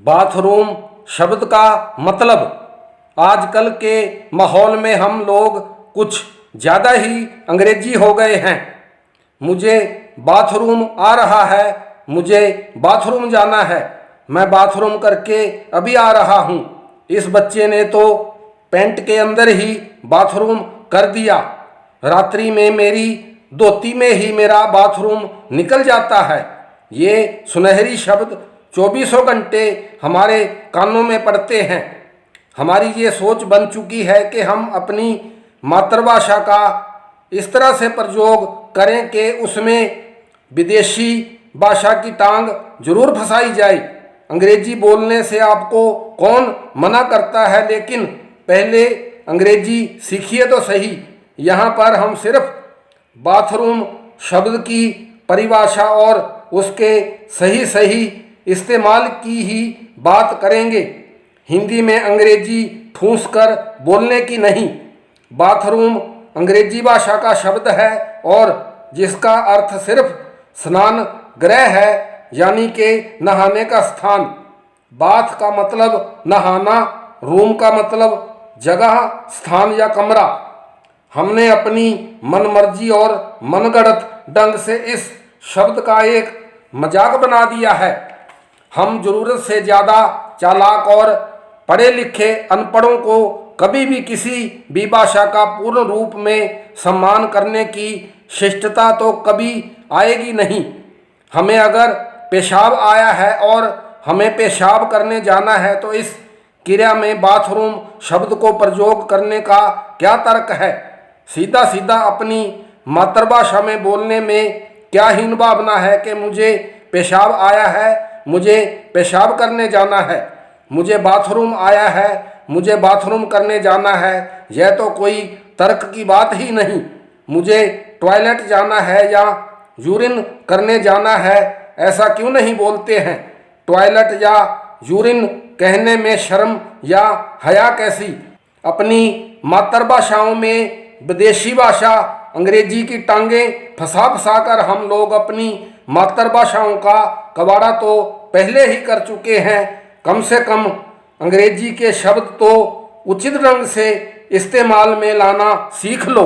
Bathroom शब्द का मतलब आजकल के माहौल में हम लोग कुछ ज़्यादा ही अंग्रेजी हो गए हैं। मुझे बाथरूम आ रहा है, मुझे बाथरूम जाना है, मैं बाथरूम करके अभी आ रहा हूँ। इस बच्चे ने तो पैंट के अंदर ही बाथरूम कर दिया। रात्रि में मेरी धोती में ही मेरा बाथरूम निकल जाता है। ये सुनहरी शब्द चौबीसों घंटे हमारे कानों में पड़ते हैं। हमारी ये सोच बन चुकी है कि हम अपनी मातृभाषा का इस तरह से प्रयोग करें कि उसमें विदेशी भाषा की टांग जरूर फंसाई जाए। अंग्रेजी बोलने से आपको कौन मना करता है, लेकिन पहले अंग्रेजी सीखिए तो सही। यहाँ पर हम सिर्फ बाथरूम शब्द की परिभाषा और उसके सही सही इस्तेमाल की ही बात करेंगे। हिंदी में अंग्रेजी ठूंस कर बोलने की नहीं। बाथरूम अंग्रेजी भाषा का शब्द है और जिसका अर्थ सिर्फ स्नान गृह है, यानी कि नहाने का स्थान। बाथ का मतलब नहाना, रूम का मतलब जगह, स्थान या कमरा। हमने अपनी मनमर्जी और मनगढ़ंत ढंग से इस शब्द का एक मजाक बना दिया है। हम जरूरत से ज़्यादा चालाक और पढ़े लिखे अनपढ़ों को कभी भी किसी भी भाषा का पूर्ण रूप में सम्मान करने की शिष्टता तो कभी आएगी नहीं। हमें अगर पेशाब आया है और हमें पेशाब करने जाना है तो इस क्रिया में बाथरूम शब्द को प्रयोग करने का क्या तर्क है। सीधा सीधा अपनी मातृभाषा में बोलने में क्या हीन भावना है कि मुझे पेशाब आया है, मुझे पेशाब करने जाना है, मुझे बाथरूम आया है, मुझे बाथरूम करने जाना है। यह तो कोई तर्क की बात ही नहीं। मुझे टॉयलेट जाना है या यूरिन करने जाना है, ऐसा क्यों नहीं बोलते हैं। टॉयलेट या यूरिन कहने में शर्म या हया कैसी। अपनी मातृभाषाओं में विदेशी भाषा अंग्रेजी की टांगें फंसा कर हम लोग अपनी मातृभाषाओं का कबाड़ा तो पहले ही कर चुके हैं। कम से कम अंग्रेजी के शब्द तो उचित ढंग से इस्तेमाल में लाना सीख लो।